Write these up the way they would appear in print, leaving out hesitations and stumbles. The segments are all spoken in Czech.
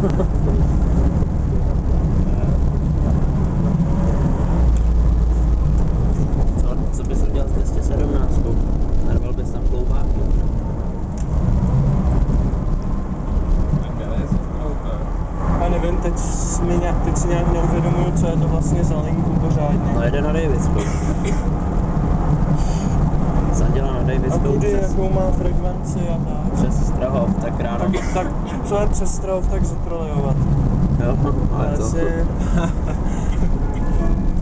Co bys udělal s 217? Narval bys tam kloubáky? Já nevím, teď si nějak neuvědomuju, co je to vlastně za linku pořádně. No jede na Davidskou. Zanděla na Davidskou. A kudy, jakou má frekvenci a tak. Přes Strahov, tak ráno. Tak co je přes Strahov, tak zatrolejovat. Jo, ale to.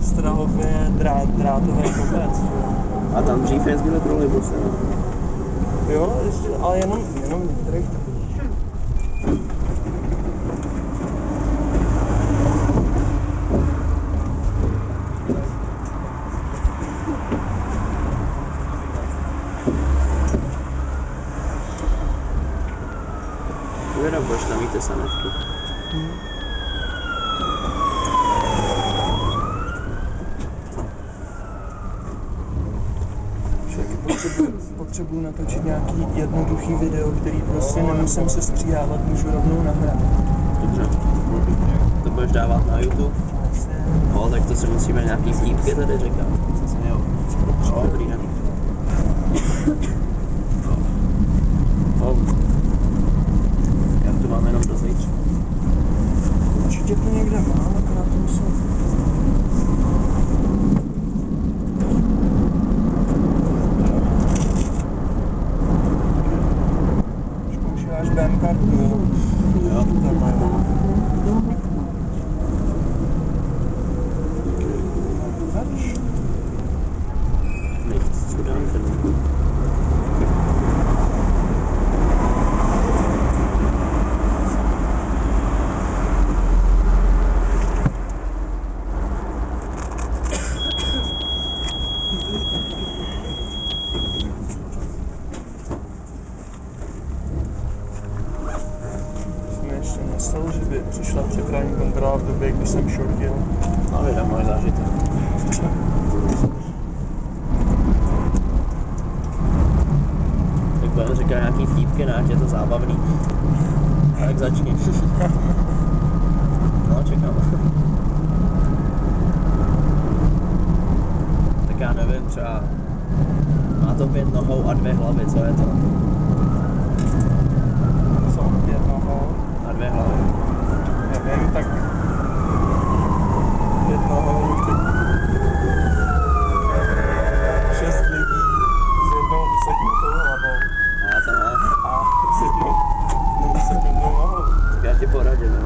Strahov je drátový kopec. A tam dřív jezdili trolejbusy, no. Jo, ještě, ale jenom některých takových. Uvěda, budeš tam mít ty sanitky. Potřebuji natočit nějaký jednoduchý video, který prostě nemusím se stříhávat, můžu rovnou nahrát. Dobře. To budeš dávat na YouTube? No, tak to si musíme nějaký vtípky tady říkat. Co jsem měl? Dobrý den. No. Já tu mám jenom do zítřka. Určitě to někde mám, akorát to musím. Používáš BM kartu, jo? Jo. Nichts zu danken. Ještě nestalo, že by přišla přepravní kontrola v době, kdy jsem šortil. No, je tam můj zážitek. Tak budeme říkat nějaký vtípky, ne? Je to zábavný. Tak začni. No, čekám. Tak já nevím, třeba má to 5 nohou a 2 hlavy, co je to? Co? 5 nohou? A 2 hlavy. Nevím, tak 5 nohou, 6 lidí s jednou useknutou hlavou A to ne. a s jednou useknutou nohou. Tak já ti poradím, no.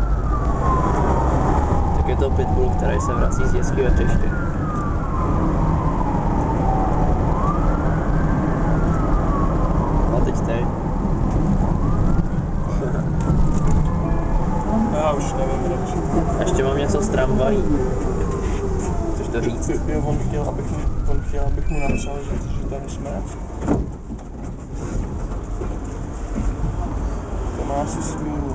Tak je to pitbull, který se vrací z jezdky ve Čeště. No teď ty. Já už nevím, radši. Ještě mám něco z tramvají. Chceš to říct? Jo, on chtěl, abych mu napsal, že tady jsme. To má asi smůlu.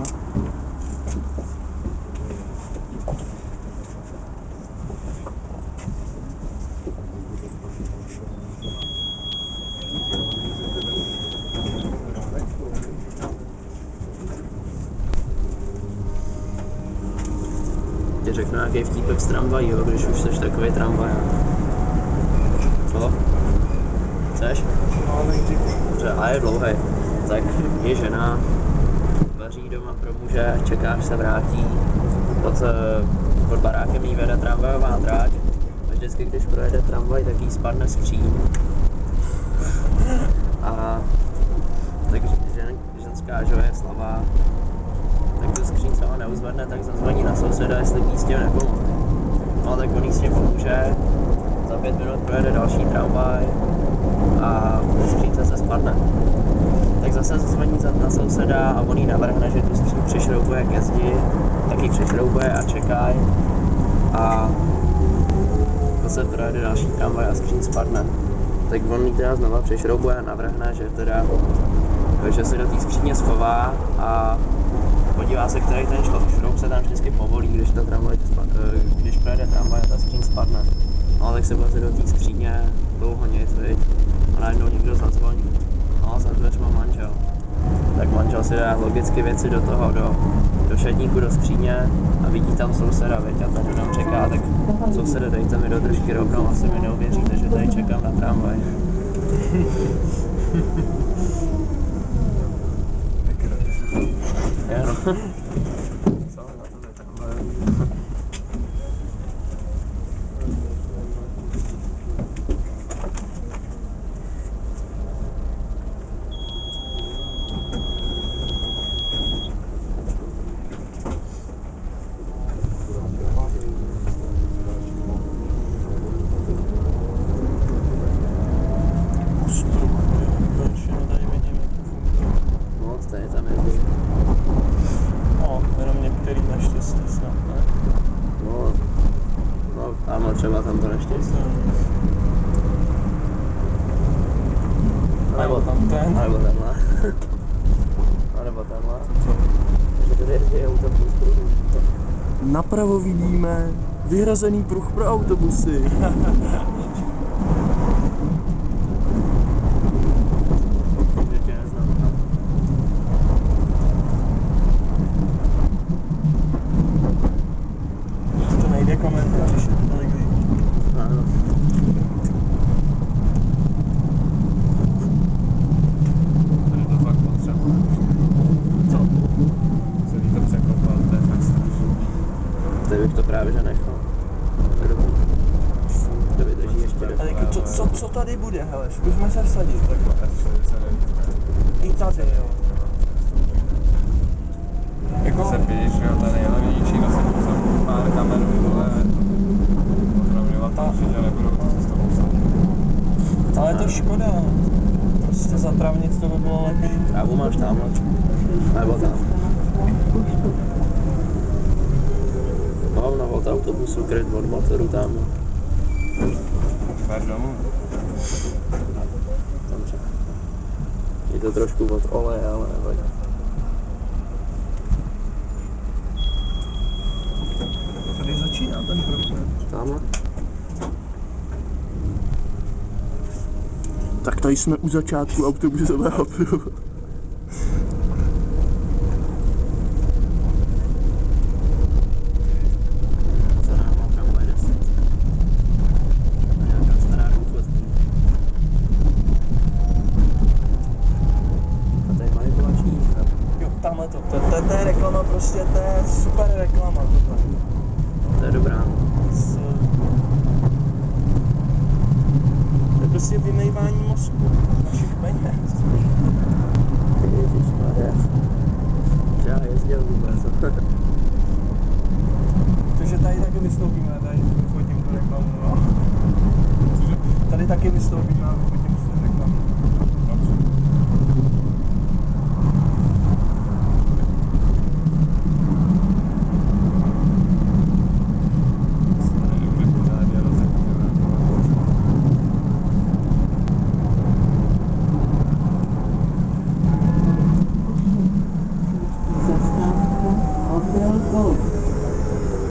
Ti řeknu nějaký vtípek z tramvají, jo, když už jsi takový tramvaj. Co? Chceš? No, nejdi. Dobře, a je dlouhý. Tak je žena, vaří doma pro muže, čeká, až se vrátí. Pod barákem jí vede tramvajová tráť. A vždycky, když projede tramvaj, tak jí spadne skříň. A tak ženská, že je slabá, tak tu skříň sama neuzvedne, tak zazvoní na souseda, jestli jí s tím nepomůže. No tak on jí s tím pomůže, za 5 minut projede další tramvaj a skřínce se spadne. Tak zase zazvoní na souseda a on jí navrhne, že tu skříň přišroubuje ke zdi, tak ji přišroubuje a čeká. A zase projede další tramvaj a skříň spadne. Tak on jí teda znova přišroubuje a navrhne, že se do té skříně schová a podívá se, který ten šroub se tam vždycky povolí, když projede tramvaj a ta skříň spadne. No tak se vleze do té skříně, dlouho nic, viď? A najednou někdo zazvoní. No, za dveřma manžel. Tak manžel si dá logicky věci do toho, do šatníku, do skříně a vidí tam souseda, veď, a tady nám čeká, tak sousede, dejte mi do držky rovnou, asi mi neuvěříte, že tady čekám na tramvaj. Je, no. Co, na to je tramvaj. Tady tam je. No, jenom některý naštěstí snad, ne? No, ano, třeba tam to neštěstí. Nebo tam ten. Nebo tenhle. Nebo tenhle. Takže tady je autobus pruhu. Napravo vidíme vyhrazený pruh pro autobusy. To nejde komentář, když je to tolik lidí. Ano. Tady to fakt potřeba. Co? Celý to překopal, to je fakt strašný. Tady bych to právě že nechal. To vydrží ještě. A jako, co tady bude, hele, zkusme se vsadit. Takhle F4 se nelíbí. I tady, jo. Jako se píš, jo, ta nejlevnější nosit za pár kamerů, vole, opravňovat tam že nebudou to cestovou sami. Ale to škoda. Prostě zatravnit to by bylo lepší. Trávu máš tamhle. Nebo tam. Mám od autobusu kryt od motoru tam. Ver domů. Dobře. Je to trošku od oleje, ale nevadí. Tady začíná ten problém. Tamhle. Tak tady jsme u začátku autobusového pruhu. Za náma tramvaj 10. A nějaká stará důchodní. A tady manipulační. Jo, tamhle to je reklama prostě, to je super reklama tohle. To je dobrá. To je prostě vymejvání mozku našich peněz. Ježišmarja. Já jezdil vůbec. Takže tady taky vystoupíme, tady vyfotím tu reklamu, no. Tady taky vystoupíme a vyfotím tu reklamu.